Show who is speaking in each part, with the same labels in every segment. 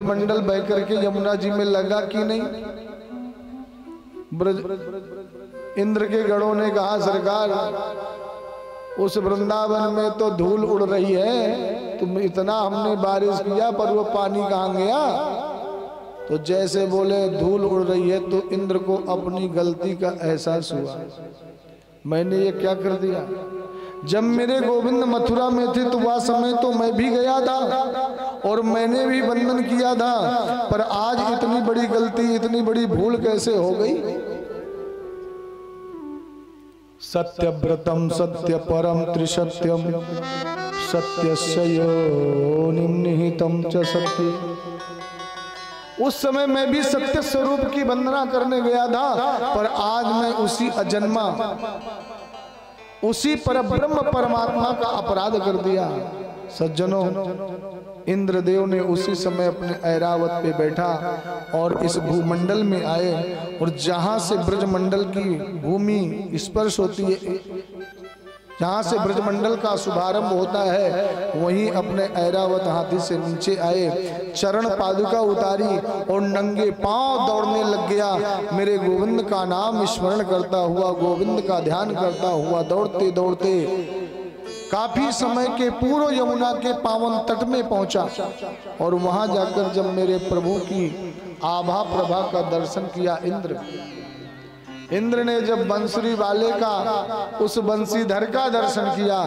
Speaker 1: ब्रजमंडल बह करके यमुना जी में लगा कि नहीं? इंद्र के गणों ने कहा सरकार उस वृंदावन में तो धूल उड़ रही है, तुम इतना हमने बारिश किया पर वो पानी कहाँ गया? तो जैसे बोले धूल उड़ रही है तो इंद्र को अपनी गलती का एहसास हुआ, मैंने ये क्या कर दिया। जब मेरे गोविंद मथुरा में थे तो वह समय तो मैं भी गया था और मैंने भी बंधन किया था, पर आज इतनी बड़ी गलती, इतनी बड़ी भूल कैसे हो गई। सत्यव्रतम सत्य परम त्रिसत्यम सत्यस्य योनिं निहितं च सत्य। उस समय मैं भी सत्य स्वरूप की वंदना करने गया था, पर आज मैं उसी अजन्मा, उसी परब्रह्म परमात्मा का अपराध कर दिया। सज्जनों, इंद्रदेव ने उसी समय अपने ऐरावत पे बैठा और इस भूमंडल में आए, और जहां से ब्रजमंडल की भूमि स्पर्श होती है, जहां से ब्रजमंडल का शुभारंभ होता है, वहीं अपने ऐरावत हाथी से नीचे आए, चरण पादुका उतारी और नंगे पांव दौड़ने लग गया। मेरे गोविंद का नाम स्मरण करता हुआ, गोविंद का ध्यान करता हुआ दौड़ते दौड़ते काफी समय के पूर्व यमुना के पावन तट में पहुंचा, और वहां जाकर जब मेरे प्रभु की आभा प्रभा का दर्शन किया इंद्र ने जब बंसुरी वाले का, उस बंसीधर का दर्शन किया,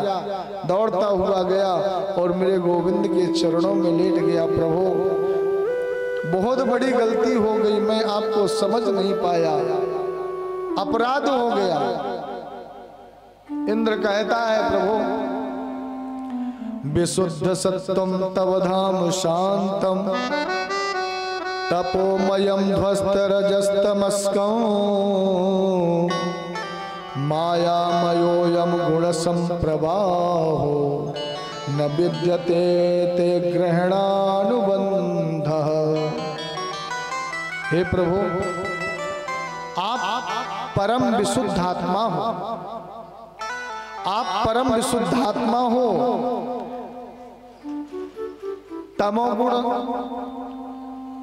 Speaker 1: दौड़ता हुआ गया और मेरे गोविंद के चरणों में लेट गया। प्रभु बहुत बड़ी गलती हो गई, मैं आपको समझ नहीं पाया, अपराध हो गया। इंद्र कहता है प्रभु विशुद्ध सत्यम तव धाम शांतम तपोमयम ध्वस्त रजस्तमस्कं मायामयोयम गुण संप्रवाहो न विद्यते ते ग्रहणानुबंध। हे प्रभु, आप परम विशुद्धात्मा हो, आप परम विशुद्धात्मा हो। तमोगुण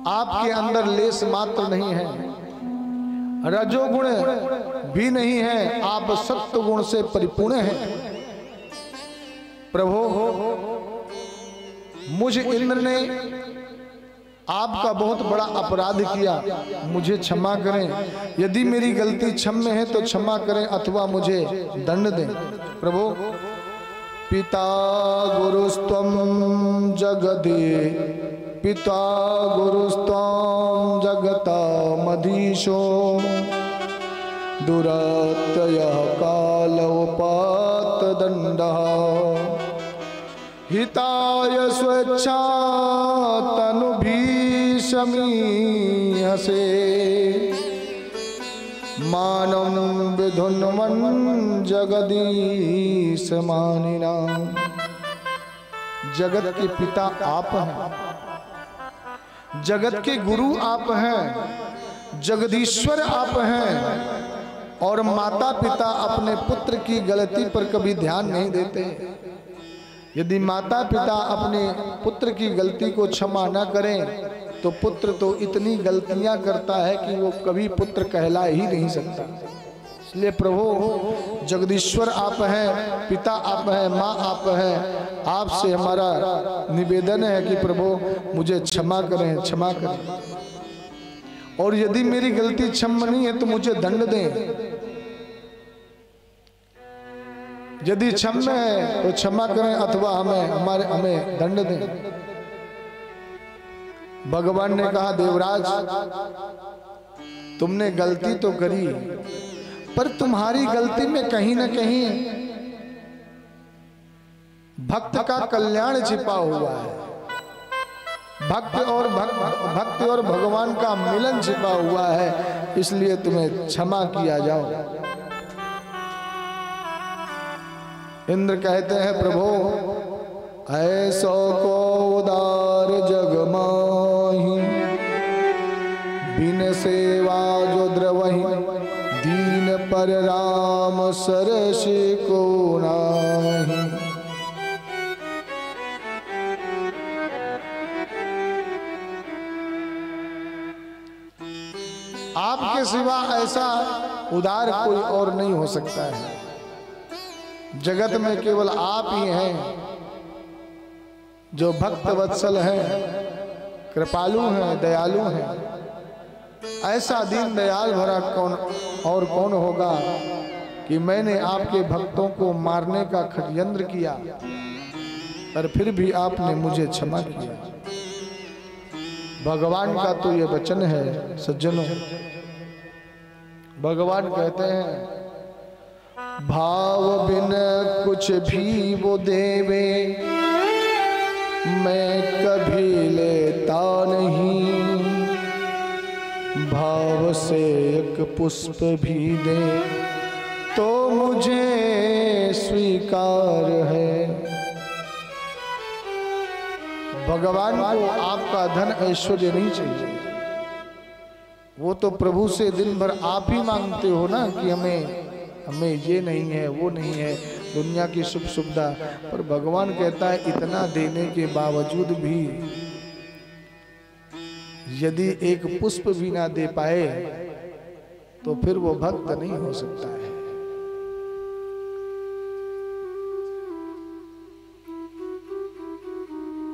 Speaker 1: आपके अंदर लेस मात्र नहीं है, रजोगुण भी नहीं है, आप सत्व गुण से परिपूर्ण हैं। प्रभु, मुझ इंद्र ने आपका बहुत बड़ा अपराध किया, मुझे क्षमा करें। यदि मेरी गलती क्षम्य है तो क्षमा करें अथवा मुझे दंड दें। प्रभु, पिता गुरुस्त्वं जगदे पिता गुरुस्त्वं जगतामधीशो दुरत्ययः कालोपात दंडः हिताय स्वेच्छा तनुभीषमीयसे मानं विधुन्वन् जगदीश मानिना। जगत के पिता आप हैं, जगत के गुरु आप हैं, जगदीश्वर आप हैं, और माता पिता अपने पुत्र की गलती पर कभी ध्यान नहीं देते। यदि माता पिता अपने पुत्र की गलती को क्षमा न करें तो पुत्र तो इतनी गलतियां करता है कि वो कभी पुत्र कहला ही नहीं सकता। इसलिए प्रभु, जगदीश्वर आप हैं, पिता आप हैं, माँ आप हैं। आपसे हमारा निवेदन है कि प्रभु मुझे क्षमा करें, क्षमा करें, और यदि मेरी गलती क्षम्य नहीं है तो मुझे दंड दें। यदि क्षम्य है तो क्षमा करें अथवा हमें दंड दें। भगवान ने कहा देवराज, तुमने गलती तो करी, पर तुम्हारी गलती में कहीं न कहीं भक्त का कल्याण छिपा हुआ है। भक्त और भगवान का मिलन छिपा हुआ है, इसलिए तुम्हें क्षमा किया जाओ। इंद्र कहते हैं प्रभु, ऐसो को उदार जग माही बिन सेवा जो द्रवही दीन पर राम सरस को नाही। आपके सिवा ऐसा उदार कोई और नहीं हो सकता है। जगत में केवल आप ही हैं जो भक्त वत्सल हैं, कृपालु हैं, दयालु हैं। ऐसा दीन दयाल भरा कौन और कौन होगा कि मैंने आपके भक्तों को मारने का षड्यंत्र किया पर फिर भी आपने मुझे क्षमा किया। भगवान का तो ये वचन है सज्जनों। भगवान कहते हैं भाव बिन कुछ भी वो देवे मैं कभी लेता नहीं, भाव से एक पुष्प भी दे तो मुझे स्वीकार है। भगवान को आपका धन ऐश्वर्य नहीं चाहिए, वो तो प्रभु से दिन भर आप ही मांगते हो ना कि हमें ये नहीं है वो नहीं है, दुनिया की सुख सुविधा। पर भगवान कहता है इतना देने के बावजूद भी यदि एक पुष्प भी ना दे पाए तो फिर वो भक्त नहीं हो सकता है।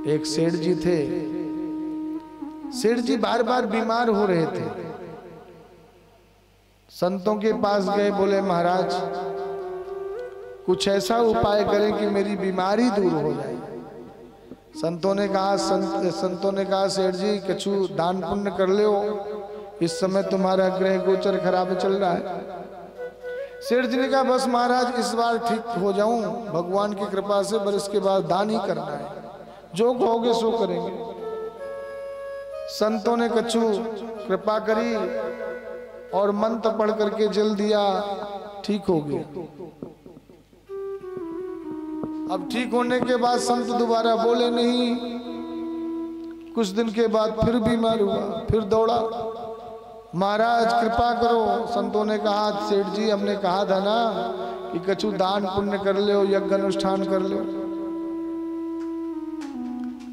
Speaker 1: एक सेठ जी थे, सेठ जी बार बार बीमार हो रहे थे। संतों के पास गए, बोले महाराज कुछ ऐसा उपाय करें कि मेरी बीमारी दूर हो जाए। संतों ने कहा सेठ जी कछु दान पुण्य कर लो, इस समय तुम्हारा ग्रह गोचर खराब चल रहा है। सेठ जी ने कहा बस महाराज इस बार ठीक हो जाऊं भगवान की कृपा से, पर इसके बाद दान ही करना है, जो कहोगे सो करेंगे। संतों ने कछु कृपा करी और मंत्र पढ़ करके जल दिया, ठीक हो गया। अब ठीक होने के बाद संत दोबारा बोले नहीं। कुछ दिन के बाद फिर बीमार हुआ, फिर दौड़ा, महाराज कृपा करो। संतों ने कहा सेठ जी हमने कहा था ना कि कछु दान पुण्य कर लो, यज्ञ अनुष्ठान कर लो।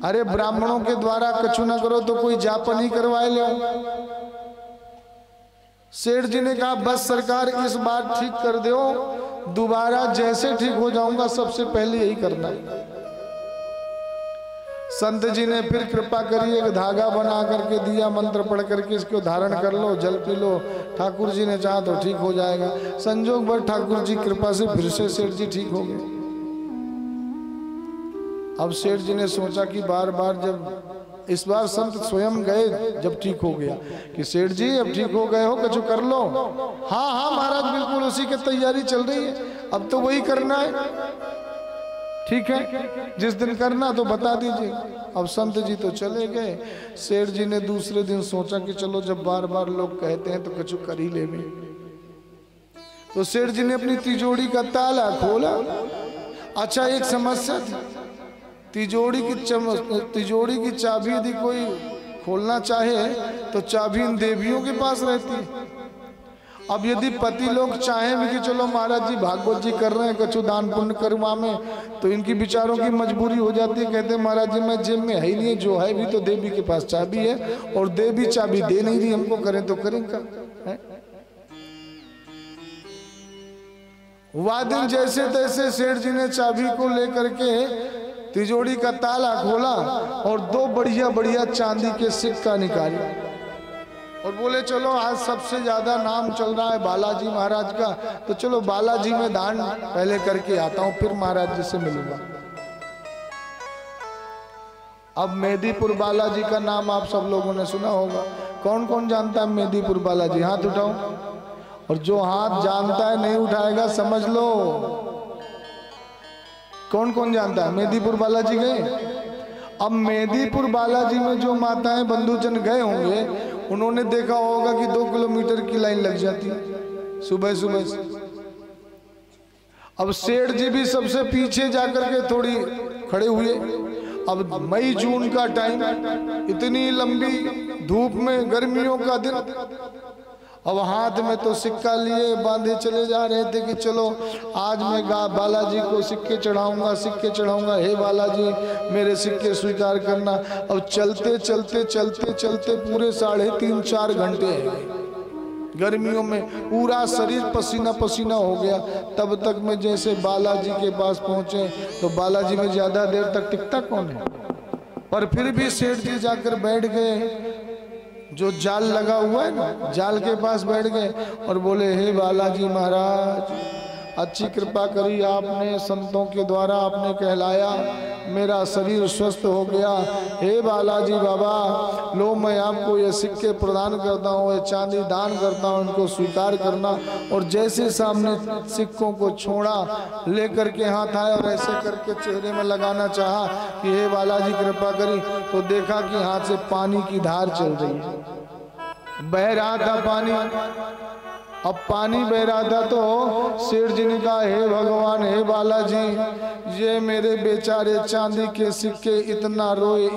Speaker 1: अरे ब्राह्मणों के द्वारा कछु ना करो तो कोई जापन ही करवाए लो। सेठ जी ने कहा बस सरकार इस बार ठीक कर दो, दोबारा जैसे ठीक हो जाऊंगा सबसे पहले यही करना है। संत जी ने फिर कृपा करी, एक धागा बना करके दिया, मंत्र पढ़ करके इसको धारण कर लो, जल पी लो। ठाकुर जी ने चाहा तो ठीक हो जाएगा। संजोग भर ठाकुर जी कृपा से फिर से सेठ जी ठीक हो गए। अब सेठ जी ने सोचा कि बार बार जब इस बार संत स्वयं गए जब ठीक हो गया कि सेठ जी अब ठीक हो गए हो, कुछ कर लो। हाँ हाँ महाराज बिल्कुल उसी की तैयारी चल रही है, अब तो वही करना है। ठीक है जिस दिन करना तो बता दीजिए। अब संत जी तो चले गए। सेठ जी ने दूसरे दिन सोचा कि चलो जब बार बार लोग कहते हैं तो कुछ कर ही ले। तो सेठ जी ने अपनी तिजोरी का ताला खोला। अच्छा एक समस्या थी, तिजोरी की चाबी यदि कोई खोलना चाहे तो चाबी इन देवियों के पास रहती है। अब यदि पति लोग चाहें भी कि चलो महाराज जी भागवत जी कर रहे हैं कछु दान पुण्य करवा में, तो इनकी विचारों की मजबूरी हो जाती है। कहते हैं महाराज जी मैं जेब में है ही नहीं, जो है भी तो देवी के पास चाबी है और देवी चाबी दे नहीं रही हमको, करें तो करें क्या। वह दिन जैसे तैसे सेठ जी ने चाबी को लेकर के तिजोरी का ताला खोला और दो बढ़िया बढ़िया चांदी के सिक्का निकाले और बोले चलो आज सबसे ज्यादा नाम चल रहा है बालाजी महाराज का, तो चलो बालाजी में दान पहले करके आता हूं, फिर महाराज जी से मिलूंगा। अब मेदीपुर बालाजी का नाम आप सब लोगों ने सुना होगा। कौन कौन जानता है मेदीपुर बालाजी? हाथ उठाओ। और जो हाथ जानता है नहीं उठाएगा समझ लो। कौन कौन जानता है? मेदीपुर बालाजी गए? अब मेदीपुर बालाजी में जो माताएं बंधुजन गए होंगे उन्होंने देखा होगा कि 2 किलोमीटर की लाइन लग जाती है सुबह सुबह से। अब सेठ जी भी सबसे पीछे जाकर के थोड़ी खड़े हुए। अब मई जून का टाइम, इतनी लंबी धूप में, गर्मियों का दिन। अब हाथ में तो सिक्का लिए बांधे चले जा रहे थे कि चलो आज मैं बालाजी को सिक्के चढ़ाऊंगा, सिक्के चढ़ाऊंगा, हे बालाजी मेरे सिक्के स्वीकार करना। अब चलते चलते चलते चलते पूरे 3.5-4 घंटे गर्मियों में पूरा शरीर पसीना पसीना हो गया। तब तक में जैसे बालाजी के पास पहुंचे तो बालाजी में ज्यादा देर तक टिकता कौन है, पर फिर भी सेठ जी जाकर बैठ गए, जो जाल लगा हुआ है ना, जाल के पास बैठ गए और बोले, हे बालाजी महाराज, अच्छी कृपा करी आपने, संतों के द्वारा आपने कहलाया, मेरा शरीर स्वस्थ हो गया। हे बालाजी बाबा, लो मैं आपको ये सिक्के प्रदान करता हूँ, ये चांदी दान करता हूँ, इनको स्वीकार करना। और जैसे सामने सिक्कों को छोड़ा, लेकर के हाथ आए और ऐसे करके चेहरे में लगाना चाहा कि हे बालाजी कृपा करी, तो देखा कि हाथ से पानी की धार चल रही है, बह रहा था पानी। अब पानी बह रहा था तो सेठ जी ने कहा, हे भगवान, हे बालाजी, ये मेरे बेचारे चांदी के सिक्के इतना रोए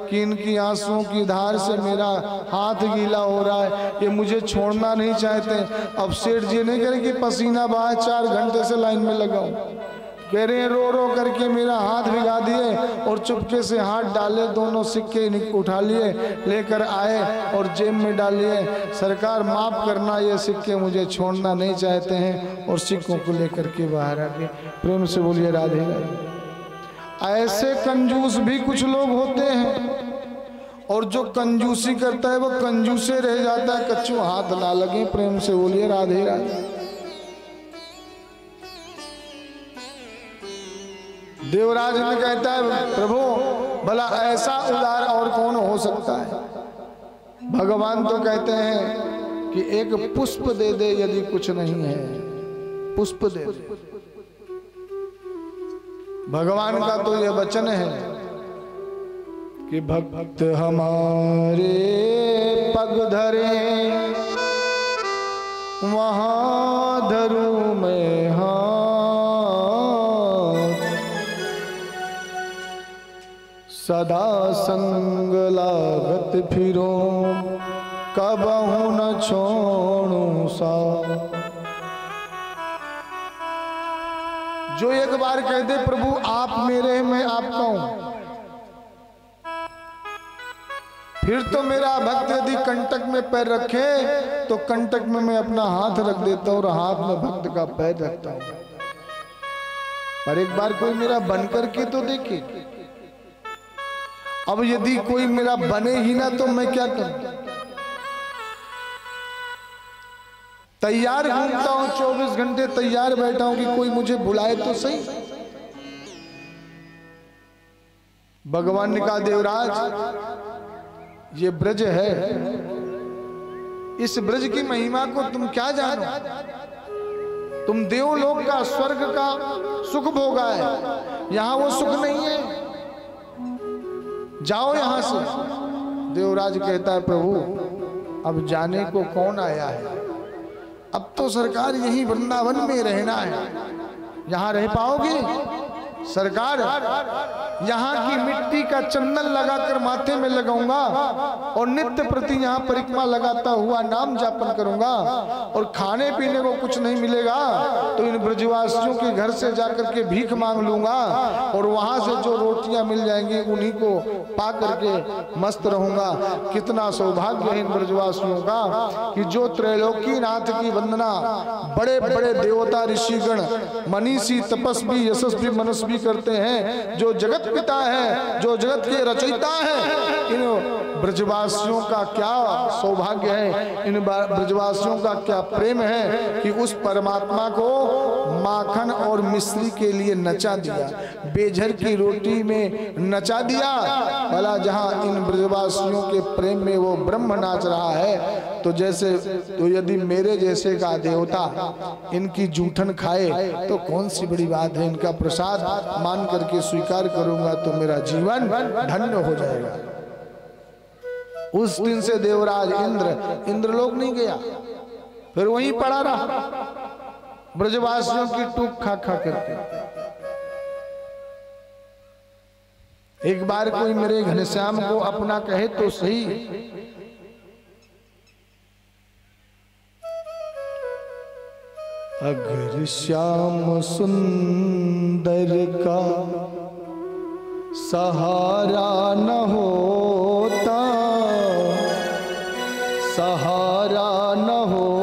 Speaker 1: कि इनकी आंसुओं की धार से मेरा हाथ गीला हो रहा है, ये मुझे छोड़ना नहीं चाहते। अब सेठ जी ने कह रहे कि पसीना बहा, 4 घंटे से लाइन में लगा हूं, कह रहे हैं रो रो करके मेरा हाथ भिगा दिए और चुपके से हाथ डाले, दोनों सिक्के उठा लिए, लेकर आए और जेब में डाल लिए। सरकार माफ करना, ये सिक्के मुझे छोड़ना नहीं चाहते हैं, और सिक्कों को लेकर के बाहर आ गए। प्रेम से बोलिए राधे राधे। ऐसे कंजूस भी कुछ लोग होते हैं, और जो कंजूसी करता है वो कंजूसे रह जाता है, कच्चू हाथ ना लगे। प्रेम से बोलिए राधे राधे। देवराज ने कहता है, प्रभु भला ऐसा उदार और कौन हो सकता है। भगवान तो कहते हैं कि एक पुष्प दे दे यदि कुछ नहीं है, पुष्प दे दे। भगवान का तो यह वचन है कि भक्त हमारे पग धरे, वहां धरूं मैं हाथ, सदा संग लागत फिरो, कबहु न छोड़ूं सा। जो एक बार कह दे, प्रभु आप मेरे, मैं आपका हूं, फिर तो मेरा भक्त यदि कंटक में पैर रखे तो कंटक में मैं अपना हाथ रख देता हूं और हाथ में भक्त का पैर रखता हूं। पर एक बार कोई मेरा बन करके तो देखे। अब यदि कोई मेरा बने ही ना तो मैं क्या करूं। तैयार घूमता हूं, 24 घंटे तैयार बैठा हूं कि कोई मुझे बुलाए तो सही। भगवान ने कहा, देवराज ये ब्रज है, इस ब्रज की महिमा को तुम क्या जानो। तुम देवलोक का, स्वर्ग का सुख भोगा है, यहां वो सुख नहीं है, जाओ यहां से। देवराज कहता है, प्रभु अब जाने को कौन आया है, अब तो सरकार यही वृंदावन में रहना है, यहां रह पाओगे सरकार? यहाँ की मिट्टी का चंदन लगाकर माथे में लगाऊंगा और नित्य प्रति यहाँ परिक्रमा लगाता हुआ नाम जापन करूंगा, और खाने पीने को कुछ नहीं मिलेगा तो इन ब्रजवासियों के घर से जाकर के भीख मांग लूंगा, और वहां से जो रोटियां मिल जाएंगी उन्हीं को पा करके मस्त रहूंगा। कितना सौभाग्य है इन ब्रजवासियों का कि जो त्रैलोकी नाथ की वंदना बड़े बड़े देवता ऋषिगण मनीषी तपस्वी यशस्वी मनस्वी करते हैं, जो जगत पिता है, जो जगत के रचयिता है। इन ब्रजवासियों का क्या सौभाग्य है, इन ब्रजवासियों का क्या प्रेम है कि उस परमात्मा को माखन और मिश्री के लिए नचा दिया, बेझर की रोटी में नचा दिया। भला जहां इन ब्रजवासियों के प्रेम में वो ब्रह्म नाच रहा है, तो जैसे तो यदि मेरे जैसे का देवता इनकी जूठन खाए तो कौन सी बड़ी बात है। इनका प्रसाद मान करके स्वीकार करूंगा तो मेरा जीवन धन्य हो जाएगा। उस दिन से देवराज इंद्रलोक नहीं गया, फिर वहीं पड़ा रहा ब्रजवासियों की टूक खा खा करके। एक बार कोई मेरे घनश्याम को अपना कहे तो सही। अगर श्याम सुंदर का सहारा न होता, सहारा न हो